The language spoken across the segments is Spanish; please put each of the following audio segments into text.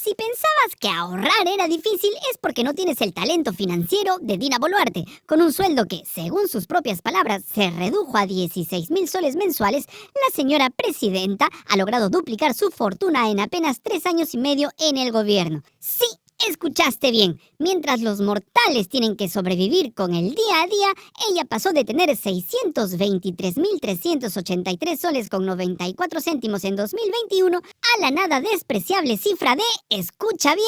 Si pensabas que ahorrar era difícil es porque no tienes el talento financiero de Dina Boluarte. Con un sueldo que, según sus propias palabras, se redujo a 16.000 soles mensuales, la señora presidenta ha logrado duplicar su fortuna en apenas 3 años y medio en el gobierno. Sí, escuchaste bien. Mientras los mortales tienen que sobrevivir con el día a día, ella pasó de tener 623.383 soles con 94 céntimos en 2021 a la nada despreciable cifra de, escucha bien,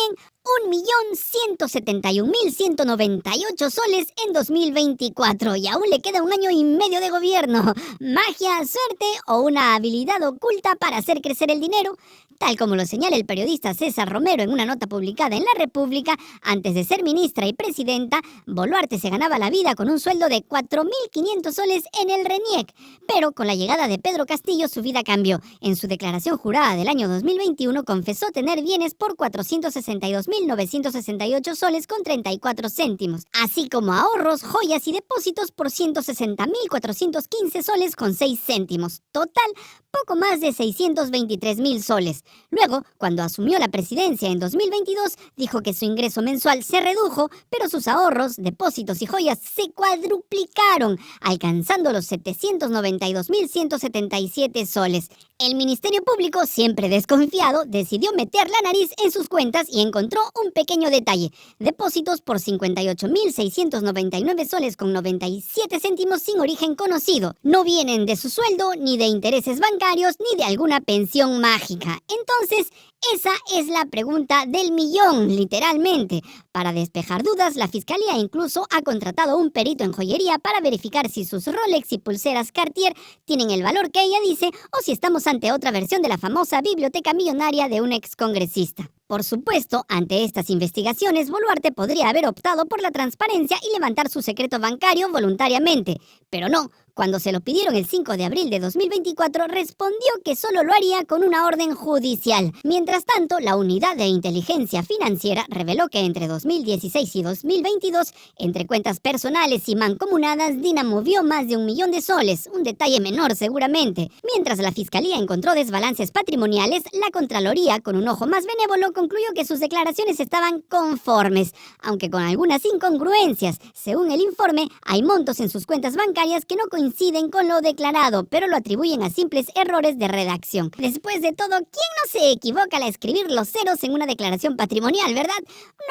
1.171.198 soles en 2024 y aún le queda 1 año y medio de gobierno. ¿Magia, suerte o una habilidad oculta para hacer crecer el dinero? Tal como lo señala el periodista César Romero en una nota publicada en La República, antes de ser ministra y presidenta, Boluarte se ganaba la vida con un sueldo de 4.500 soles en el RENIEC. Pero con la llegada de Pedro Castillo su vida cambió. En su declaración jurada del año 2021 confesó tener bienes por 462.968 soles con 34 céntimos, así como ahorros, joyas y depósitos por 160.415 soles con 6 céntimos. Total, poco más de 623.000 soles. Luego, cuando asumió la presidencia en 2022, dijo que su ingreso mensual se redujo, pero sus ahorros, depósitos y joyas se cuadruplicaron, alcanzando los 792.177 soles. El Ministerio Público, siempre desconfiado, decidió meter la nariz en sus cuentas y encontró un pequeño detalle: depósitos por 58.699 soles con 97 céntimos sin origen conocido. No vienen de su sueldo, ni de intereses bancarios, ni de alguna pensión mágica. Entonces, esa es la pregunta del millón, literalmente. Para despejar dudas, la Fiscalía incluso ha contratado a un perito en joyería para verificar si sus Rolex y pulseras Cartier tienen el valor que ella dice o si estamos ante otra versión de la famosa biblioteca millonaria de un excongresista. Por supuesto, ante estas investigaciones, Boluarte podría haber optado por la transparencia y levantar su secreto bancario voluntariamente, pero no. Cuando se lo pidieron el 5 de abril de 2024, respondió que solo lo haría con una orden judicial. Mientras tanto, la Unidad de Inteligencia Financiera reveló que entre 2016 y 2022, entre cuentas personales y mancomunadas, Dina movió más de 1 millón de soles, un detalle menor seguramente. Mientras la Fiscalía encontró desbalances patrimoniales, la Contraloría, con un ojo más benévolo, concluyó que sus declaraciones estaban conformes, aunque con algunas incongruencias. Según el informe, hay montos en sus cuentas bancarias que no coinciden con lo declarado, pero lo atribuyen a simples errores de redacción. Después de todo, ¿quién no se equivoca al escribir los ceros en una declaración patrimonial, verdad?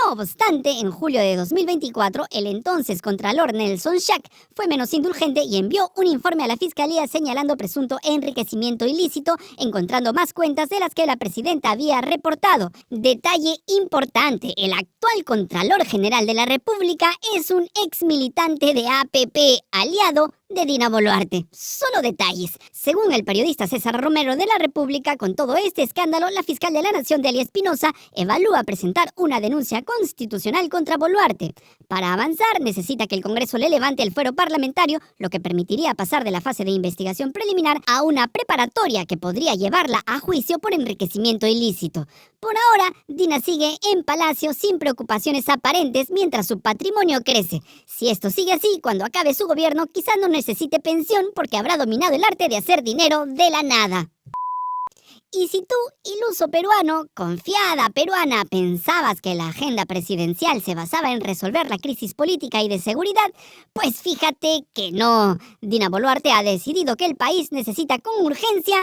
No obstante, en julio de 2024, el entonces contralor Nelson Schack fue menos indulgente y envió un informe a la Fiscalía señalando presunto enriquecimiento ilícito, encontrando más cuentas de las que la presidenta había reportado. Detalle importante: el actual Contralor General de la República es un ex militante de APP, aliado de Dina Boluarte. Solo detalles. Según el periodista César Romero de La República, con todo este escándalo, la fiscal de la Nación, Delia Espinosa, evalúa presentar una denuncia constitucional contra Boluarte. Para avanzar, necesita que el Congreso le levante el fuero parlamentario, lo que permitiría pasar de la fase de investigación preliminar a una preparatoria que podría llevarla a juicio por enriquecimiento ilícito. Por ahora, Dina sigue en Palacio sin preocupaciones aparentes mientras su patrimonio crece. Si esto sigue así, cuando acabe su gobierno, quizás no necesite pensión porque habrá dominado el arte de hacer dinero de la nada. Y si tú, iluso peruano, confiada peruana, pensabas que la agenda presidencial se basaba en resolver la crisis política y de seguridad, pues fíjate que no. Dina Boluarte ha decidido que el país necesita con urgencia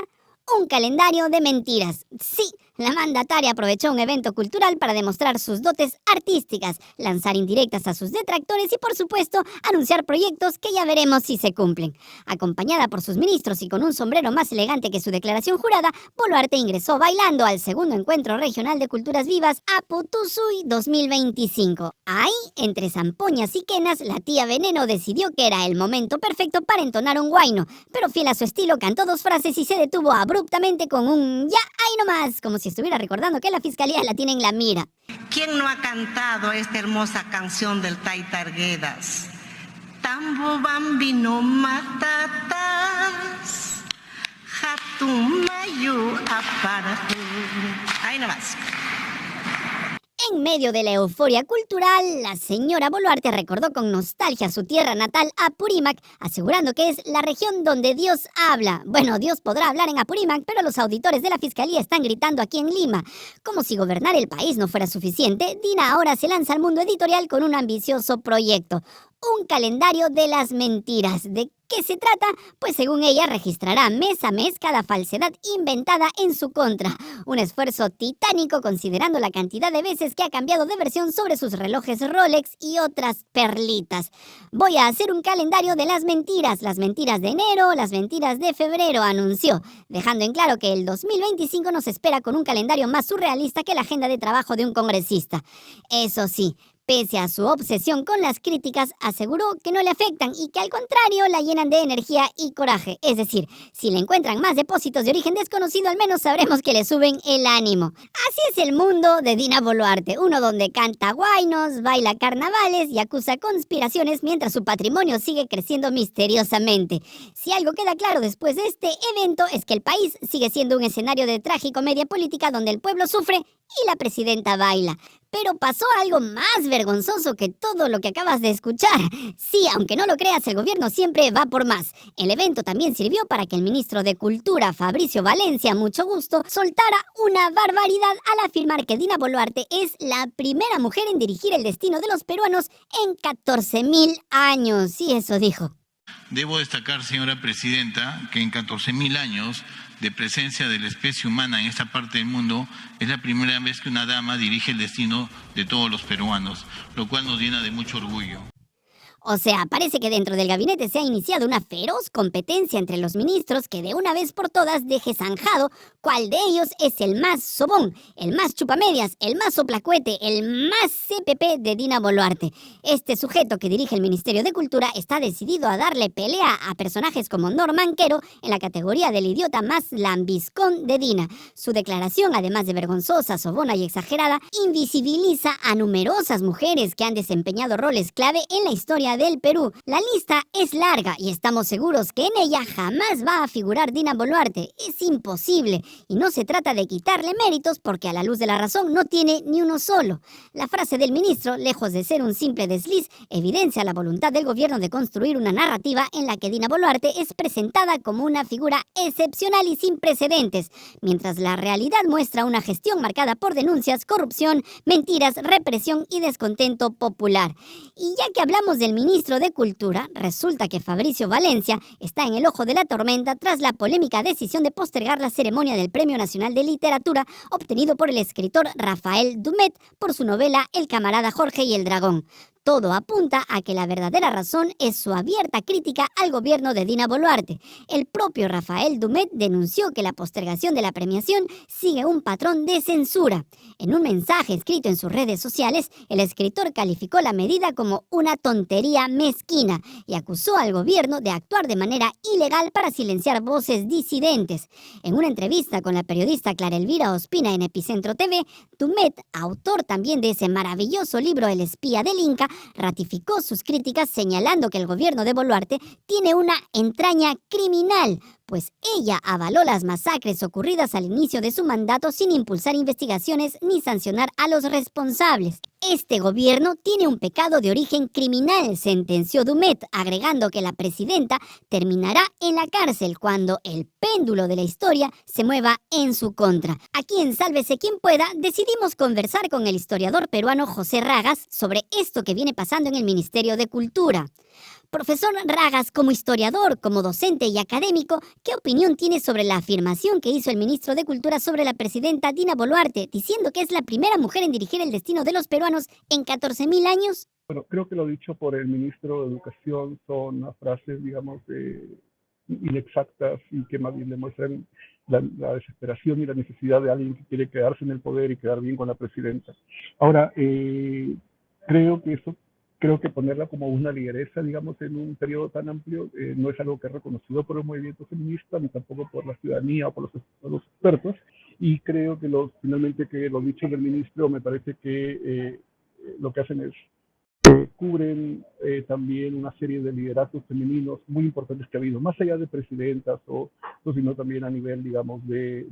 un calendario de mentiras. Sí, la mandataria aprovechó un evento cultural para demostrar sus dotes artísticas, lanzar indirectas a sus detractores y, por supuesto, anunciar proyectos que ya veremos si se cumplen. Acompañada por sus ministros y con un sombrero más elegante que su declaración jurada, Boluarte ingresó bailando al segundo encuentro regional de culturas vivas Aputusui 2025. Ahí, entre zampoñas y quenas, la tía Veneno decidió que era el momento perfecto para entonar un huayno, pero fiel a su estilo cantó 2 frases y se detuvo abruptamente con un "ya, ahí nomás", como si estuviera recordando que la fiscalía la tiene en la mira. ¿Quién no ha cantado esta hermosa canción del Taita Arguedas? Tambo bambino matatas, hatumayu aparatu. Ahí nomás. En medio de la euforia cultural, la señora Boluarte recordó con nostalgia su tierra natal, Apurímac, asegurando que es la región donde Dios habla. Bueno, Dios podrá hablar en Apurímac, pero los auditores de la Fiscalía están gritando aquí en Lima. Como si gobernar el país no fuera suficiente, Dina ahora se lanza al mundo editorial con un ambicioso proyecto. Un calendario de las mentiras. ¿De qué se trata? Pues según ella registrará mes a mes cada falsedad inventada en su contra. Un esfuerzo titánico considerando la cantidad de veces que ha cambiado de versión sobre sus relojes Rolex y otras perlitas. Voy a hacer un calendario de las mentiras de enero, las mentiras de febrero, anunció, dejando en claro que el 2025 nos espera con un calendario más surrealista que la agenda de trabajo de un congresista. Eso sí, pese a su obsesión con las críticas, aseguró que no le afectan y que al contrario la llenan de energía y coraje. Es decir, si le encuentran más depósitos de origen desconocido, al menos sabremos que le suben el ánimo. Así es el mundo de Dina Boluarte, uno donde canta guainos, baila carnavales y acusa conspiraciones mientras su patrimonio sigue creciendo misteriosamente. Si algo queda claro después de este evento es que el país sigue siendo un escenario de tragicomedia política donde el pueblo sufre y la presidenta baila. Pero pasó algo más vergonzoso que todo lo que acabas de escuchar. Sí, aunque no lo creas, el gobierno siempre va por más. El evento también sirvió para que el ministro de Cultura, Fabricio Valencia, mucho gusto, soltara una barbaridad al afirmar que Dina Boluarte es la primera mujer en dirigir el destino de los peruanos en 14.000 años. Sí, eso dijo. Debo destacar, señora presidenta, que en 14.000 años de presencia de la especie humana en esta parte del mundo, es la primera vez que una dama dirige el destino de todos los peruanos, lo cual nos llena de mucho orgullo. O sea, parece que dentro del gabinete se ha iniciado una feroz competencia entre los ministros que de una vez por todas deje zanjado cuál de ellos es el más sobón, el más chupamedias, el más soplacuete, el más CPP de Dina Boluarte. Este sujeto que dirige el Ministerio de Cultura está decidido a darle pelea a personajes como Norman Quero en la categoría del idiota más lambiscón de Dina. Su declaración, además de vergonzosa, sobona y exagerada, invisibiliza a numerosas mujeres que han desempeñado roles clave en la historia del Perú. La lista es larga y estamos seguros que en ella jamás va a figurar Dina Boluarte. Es imposible y no se trata de quitarle méritos porque a la luz de la razón no tiene ni uno solo. La frase del ministro, lejos de ser un simple desliz, evidencia la voluntad del gobierno de construir una narrativa en la que Dina Boluarte es presentada como una figura excepcional y sin precedentes, mientras la realidad muestra una gestión marcada por denuncias, corrupción, mentiras, represión y descontento popular. Y ya que hablamos del ministro de Cultura, resulta que Fabricio Valencia está en el ojo de la tormenta tras la polémica decisión de postergar la ceremonia del Premio Nacional de Literatura obtenido por el escritor Rafael Dumet por su novela El camarada Jorge y el dragón. Todo apunta a que la verdadera razón es su abierta crítica al gobierno de Dina Boluarte. El propio Rafael Dumet denunció que la postergación de la premiación sigue un patrón de censura. En un mensaje escrito en sus redes sociales, el escritor calificó la medida como una tontería mezquina y acusó al gobierno de actuar de manera ilegal para silenciar voces disidentes. En una entrevista con la periodista Clara Elvira Ospina en Epicentro TV, Dumet, autor también de ese maravilloso libro El espía del Inca, ratificó sus críticas señalando que el gobierno de Boluarte tiene una entraña criminal, pues ella avaló las masacres ocurridas al inicio de su mandato sin impulsar investigaciones ni sancionar a los responsables. Este gobierno tiene un pecado de origen criminal, sentenció Dumet, agregando que la presidenta terminará en la cárcel cuando el péndulo de la historia se mueva en su contra. Aquí en Sálvese quien pueda, decidimos conversar con el historiador peruano José Ragas sobre esto que viene pasando en el Ministerio de Cultura. Profesor Ragas, como historiador, como docente y académico, ¿qué opinión tiene sobre la afirmación que hizo el ministro de Cultura sobre la presidenta Dina Boluarte, diciendo que es la primera mujer en dirigir el destino de los peruanos en 14.000 años? Bueno, creo que lo dicho por el ministro de Educación son unas frases, digamos, inexactas y que más bien demuestran la desesperación y la necesidad de alguien que quiere quedarse en el poder y quedar bien con la presidenta. Ahora, creo que ponerla como una lideresa, digamos, en un periodo tan amplio, no es algo que es reconocido por el movimiento feminista, ni tampoco por la ciudadanía o por los expertos. Y creo que finalmente que los dichos del ministro me parece que lo que hacen es cubren también una serie de liderazgos femeninos muy importantes que ha habido, más allá de presidentas sino también a nivel, digamos, de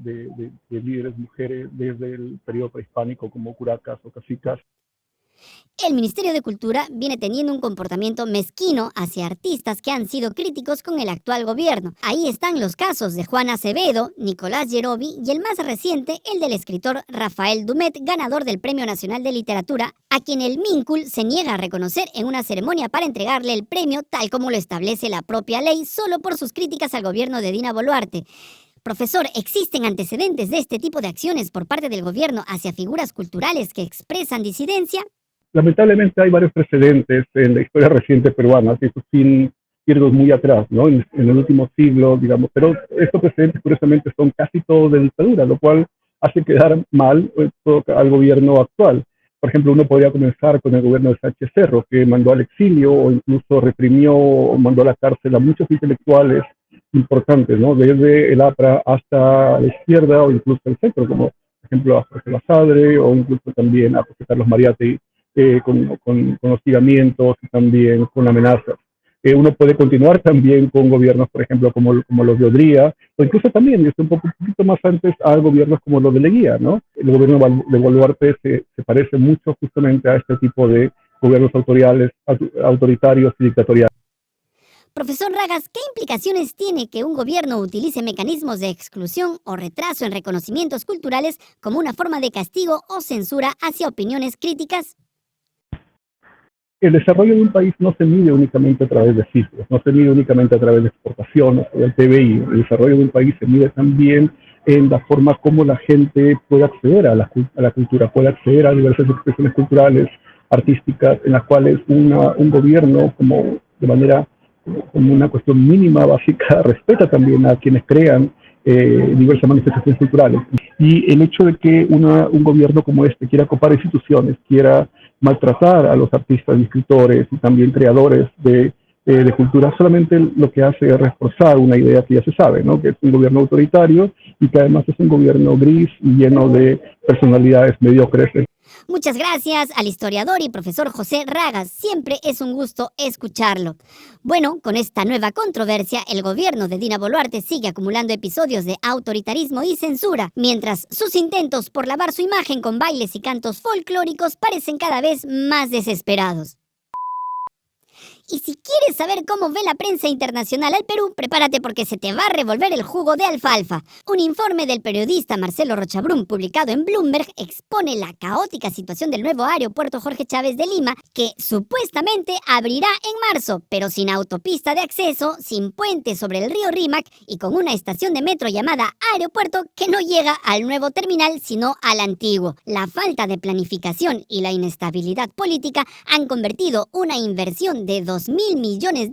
líderes mujeres desde el periodo prehispánico como curacas o cacicas. El Ministerio de Cultura viene teniendo un comportamiento mezquino hacia artistas que han sido críticos con el actual gobierno. Ahí están los casos de Juan Acevedo, Nicolás Yerovi y el más reciente, el del escritor Rafael Dumet, ganador del Premio Nacional de Literatura, a quien el MINCUL se niega a reconocer en una ceremonia para entregarle el premio tal como lo establece la propia ley, solo por sus críticas al gobierno de Dina Boluarte. Profesor, ¿existen antecedentes de este tipo de acciones por parte del gobierno hacia figuras culturales que expresan disidencia? Lamentablemente hay varios precedentes en la historia reciente peruana, eso sin irnos muy atrás, ¿no? En el último siglo, digamos, pero estos precedentes curiosamente son casi todos de dictadura, lo cual hace quedar mal al gobierno actual. Por ejemplo, uno podría comenzar con el gobierno de Sánchez Cerro, que mandó al exilio o incluso reprimió o mandó a la cárcel a muchos intelectuales importantes, ¿no? Desde el APRA hasta la izquierda o incluso el centro, como por ejemplo a Jorge Basadre o incluso también a José Carlos Mariátegui. Con hostigamientos y también con amenazas. Uno puede continuar también con gobiernos, por ejemplo, como los de Odría, o incluso también, desde un poquito más antes, a gobiernos como los de Leguía, ¿no? El gobierno de Boluarte se parece mucho justamente a este tipo de gobiernos autoritarios y dictatoriales. Profesor Ragas, ¿qué implicaciones tiene que un gobierno utilice mecanismos de exclusión o retraso en reconocimientos culturales como una forma de castigo o censura hacia opiniones críticas? El desarrollo de un país no se mide únicamente a través de cifras, no se mide únicamente a través de exportaciones o del PBI. El desarrollo de un país se mide también en la forma como la gente puede acceder a la cultura, puede acceder a diversas expresiones culturales, artísticas, en las cuales un gobierno, como una cuestión mínima, básica, respeta también a quienes crean diversas manifestaciones culturales. Y el hecho de que un gobierno como este quiera copar instituciones, quiera maltratar a los artistas y escritores y también creadores de cultura, solamente lo que hace es reforzar una idea que ya se sabe, ¿no? Que es un gobierno autoritario y que además es un gobierno gris y lleno de personalidades mediocres. Muchas gracias al historiador y profesor José Ragas. Siempre es un gusto escucharlo. Bueno, con esta nueva controversia, el gobierno de Dina Boluarte sigue acumulando episodios de autoritarismo y censura, mientras sus intentos por lavar su imagen con bailes y cantos folclóricos parecen cada vez más desesperados. Y si quieres saber cómo ve la prensa internacional al Perú, prepárate porque se te va a revolver el jugo de alfalfa. Un informe del periodista Marcelo Rochabrún, publicado en Bloomberg, expone la caótica situación del nuevo aeropuerto Jorge Chávez de Lima, que supuestamente abrirá en marzo, pero sin autopista de acceso, sin puente sobre el río Rímac y con una estación de metro llamada aeropuerto que no llega al nuevo terminal, sino al antiguo. La falta de planificación y la inestabilidad política han convertido una inversión de $2.000 millones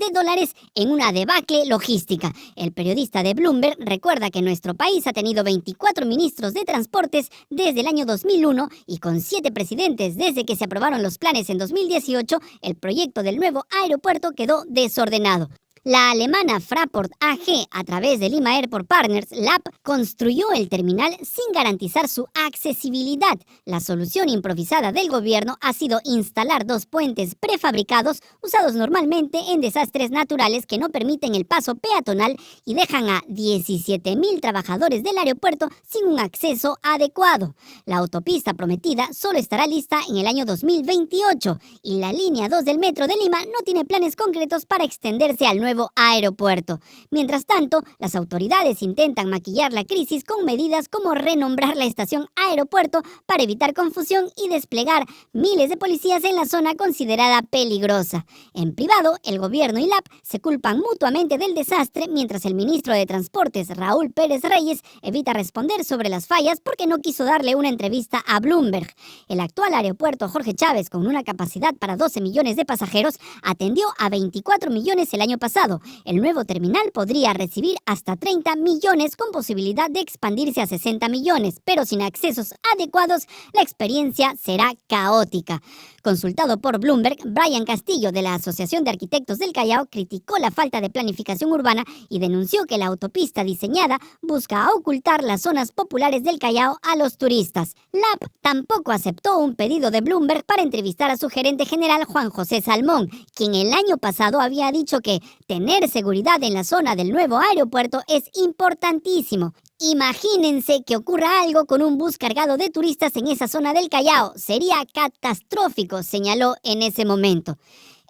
en una debacle logística. El periodista de Bloomberg recuerda que nuestro país ha tenido 24 ministros de transportes desde el año 2001 y con 7 presidentes desde que se aprobaron los planes en 2018, el proyecto del nuevo aeropuerto quedó desordenado. La alemana Fraport AG, a través de Lima Airport Partners, LAP, construyó el terminal sin garantizar su accesibilidad. La solución improvisada del gobierno ha sido instalar 2 puentes prefabricados usados normalmente en desastres naturales que no permiten el paso peatonal y dejan a 17.000 trabajadores del aeropuerto sin un acceso adecuado. La autopista prometida solo estará lista en el año 2028 y la línea 2 del metro de Lima no tiene planes concretos para extenderse al nuevo aeropuerto. Mientras tanto, las autoridades intentan maquillar la crisis con medidas como renombrar la estación aeropuerto para evitar confusión y desplegar miles de policías en la zona considerada peligrosa. En privado, el gobierno y LAP se culpan mutuamente del desastre, mientras el ministro de Transportes, Raúl Pérez Reyes, evita responder sobre las fallas porque no quiso darle una entrevista a Bloomberg. El actual aeropuerto Jorge Chávez, con una capacidad para 12 millones de pasajeros, atendió a 24 millones el año pasado, avanzado. El nuevo terminal podría recibir hasta 30 millones con posibilidad de expandirse a 60 millones, pero sin accesos adecuados, la experiencia será caótica. Consultado por Bloomberg, Brian Castillo, de la Asociación de Arquitectos del Callao, criticó la falta de planificación urbana y denunció que la autopista diseñada busca ocultar las zonas populares del Callao a los turistas. LAP tampoco aceptó un pedido de Bloomberg para entrevistar a su gerente general Juan José Salmón, quien el año pasado había dicho que tener seguridad en la zona del nuevo aeropuerto es importantísimo. Imagínense que ocurra algo con un bus cargado de turistas en esa zona del Callao. Sería catastrófico, señaló en ese momento.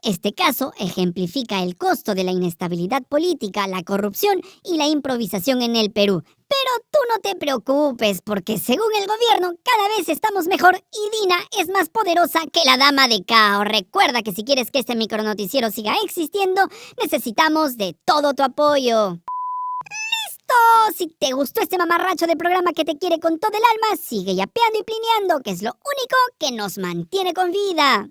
Este caso ejemplifica el costo de la inestabilidad política, la corrupción y la improvisación en el Perú. Pero tú no te preocupes, porque según el gobierno, cada vez estamos mejor y Dina es más poderosa que la dama de Cao. Recuerda que si quieres que este micronoticiero siga existiendo, necesitamos de todo tu apoyo. Si te gustó este mamarracho de programa que te quiere con todo el alma, sigue yapeando y plineando, que es lo único que nos mantiene con vida.